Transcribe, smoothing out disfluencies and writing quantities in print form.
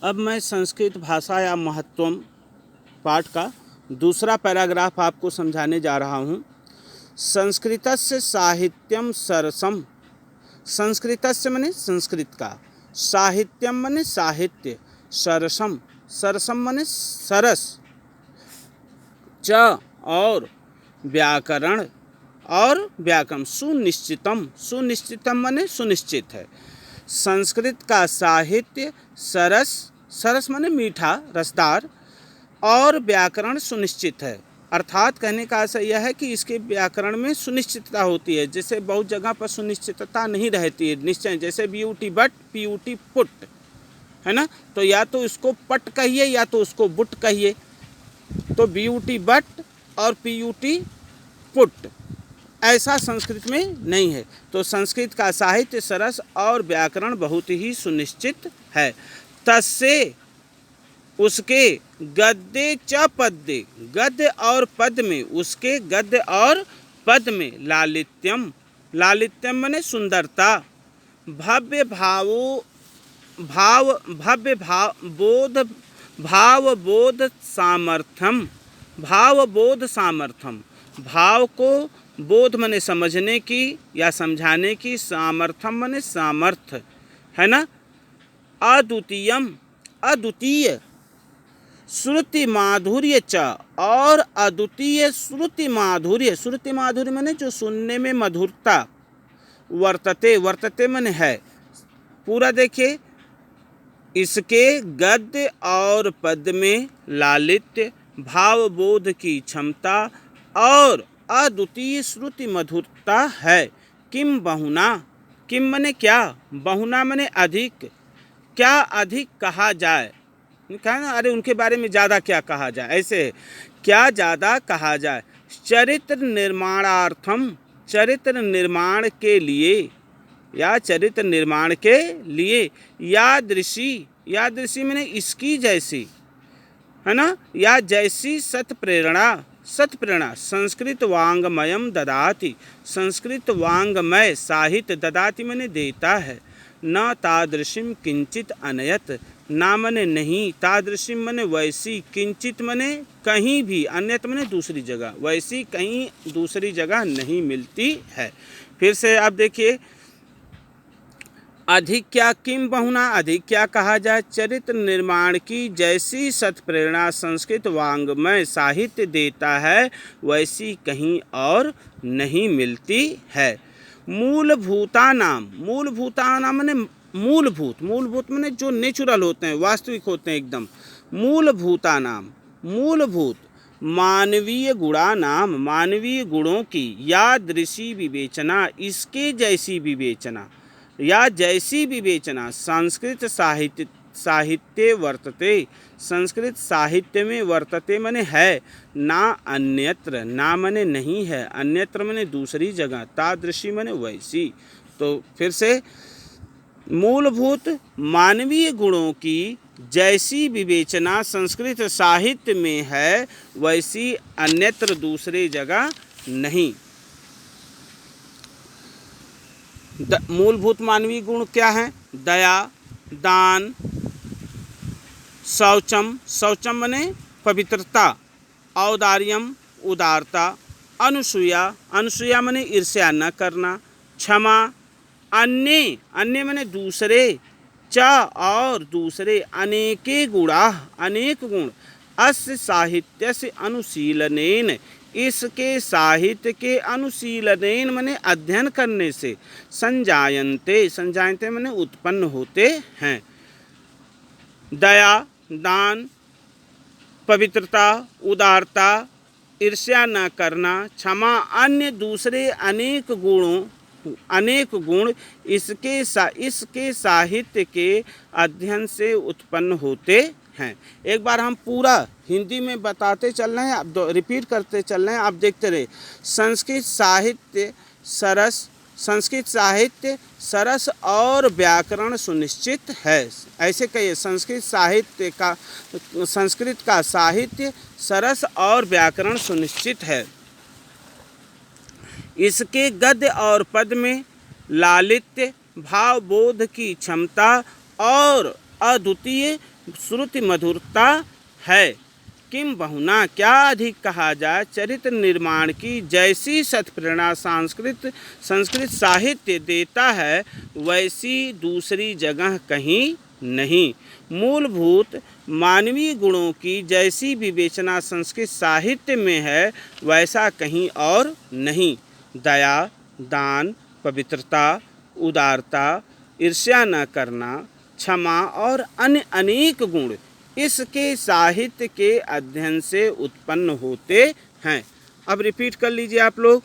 अब मैं संस्कृत भाषा या महत्वम पाठ का दूसरा पैराग्राफ आपको समझाने जा रहा हूँ। संस्कृतस्य साहित्यम सरसम। संस्कृतस्य माने संस्कृत का, साहित्यम माने साहित्य, सरसम सरसम माने सरस, च और व्याकरण और व्याकरण, सुनिश्चितम सुनिश्चितम माने सुनिश्चित है। संस्कृत का साहित्य सरस, सरस माने मीठा रसदार, और व्याकरण सुनिश्चित है। अर्थात कहने का आशय यह है कि इसके व्याकरण में सुनिश्चितता होती है। जैसे बहुत जगह पर सुनिश्चितता नहीं रहती है, निश्चय, जैसे ब्यूटी बट पीयूटी पुट है ना, तो या तो इसको पट कहिए या तो उसको बुट कहिए। तो ब्यूटी बट और पीयूटी पुट ऐसा संस्कृत में नहीं है। तो संस्कृत का साहित्य सरस और व्याकरण बहुत ही सुनिश्चित है। तस्से उसके गद्य च पद्य, गद्य और पद में, उसके गद्य और पद में लालित्यम, लालित्यम माने सुंदरता, भव्य भावो भाव, भव्य भाव बोध, भाव बोध सामर्थ्यम, भाव बोध सामर्थ्यम, भाव को बोध माने समझने की या समझाने की, सामर्थ्यम माने सामर्थ्य है ना। अद्वितीयम अद्वितीय, श्रुति माधुर्य च और अद्वितीय श्रुति माधुर्य, श्रुति माधुर्य माने जो सुनने में मधुरता, वर्तते वर्तते माने है। पूरा देखिए, इसके गद्य और पद में लालित्य, भावबोध की क्षमता और अद्वितीय श्रुति मधुरता है। किम बहुना, किम मने क्या, बहुना मने अधिक, क्या अधिक कहा जाए, कहा ना, अरे उनके बारे में ज़्यादा क्या कहा जाए, ऐसे है, क्या ज़्यादा कहा जाए। चरित्र निर्माणार्थम, चरित्र निर्माण के लिए या चरित्र निर्माण के लिए, यादृशी, यादृशी मैंने इसकी जैसी है ना, या जैसी सत प्रेरणा, सत प्रेरणा, संस्कृत वांग्मयम ददाति, संस्कृत वांग्मय साहित्य, ददाति मैंने देता है, न तादृशीम किंचित अनयत, ना मने नहीं, तादृशीम मने वैसी, किंचित मने कहीं भी, अन्यत मने दूसरी जगह, वैसी कहीं दूसरी जगह नहीं मिलती है। फिर से आप देखिए, अधिक क्या, किम बहुना अधिक क्या कहा जाए, चरित्र निर्माण की जैसी सत्प्रेरणा संस्कृत वांग्मय साहित्य देता है वैसी कहीं और नहीं मिलती है। मूलभूता नाम, मूलभूता नाम माने मूलभूत, मूलभूत माने जो नेचुरल होते हैं, वास्तविक होते हैं एकदम। मूलभूता नाम, मूलभूत मानवीय गुणा नाम, मानवीय गुणों की यादृशी विवेचना, इसके जैसी विवेचना या जैसी विवेचना, संस्कृत साहित्य साहित्य वर्तते, संस्कृत साहित्य में वर्तते मने है, ना अन्यत्र, ना मने नहीं है, अन्यत्र मने दूसरी जगह, तादृशी मने वैसी। तो फिर से, मूलभूत मानवीय गुणों की जैसी विवेचना संस्कृत साहित्य में है वैसी अन्यत्र दूसरी जगह नहीं। मूलभूत मानवीय गुण क्या हैं? दया, दान, शौचम, शौचम माने पवित्रता, औदार्यम उदारता, अनुसूया, अनुसूया माने ईर्ष्या न करना, क्षमा, अन्य, अन्य माने दूसरे, च और दूसरे, अनेके गुणा, अनेक गुण, अस्य साहित्य से अनुशीलनेन, इसके साहित्य के अनुशीलनेन माने अध्ययन करने से, संजायन्ते, संजायन्ते माने उत्पन्न होते हैं। दया, दान, पवित्रता, उदारता, ईर्ष्या न करना, क्षमा, अन्य दूसरे अनेक गुणों, अनेक गुण इसके साहित्य के अध्ययन से उत्पन्न होते हैं। एक बार हम पूरा हिंदी में बताते चल रहे हैं, आप रिपीट करते चल रहे हैं, आप देखते रहे। संस्कृत साहित्य सरस, संस्कृत साहित्य सरस और व्याकरण सुनिश्चित है। ऐसे कहिए, संस्कृत साहित्य का, संस्कृत का साहित्य सरस और व्याकरण सुनिश्चित है। इसके गद्य और पद में लालित्य, भावबोध की क्षमता और अद्वितीय श्रुति मधुरता है। किम बहुना, क्या अधिक कहा जाए, चरित्र निर्माण की जैसी सत्प्रेरणा संस्कृत साहित्य देता है वैसी दूसरी जगह कहीं नहीं। मूलभूत मानवीय गुणों की जैसी विवेचना संस्कृत साहित्य में है वैसा कहीं और नहीं। दया, दान, पवित्रता, उदारता, ईर्ष्या न करना, क्षमा और अन्य अनेक गुण इसके साहित्य के अध्ययन से उत्पन्न होते हैं। अब रिपीट कर लीजिए आप लोग।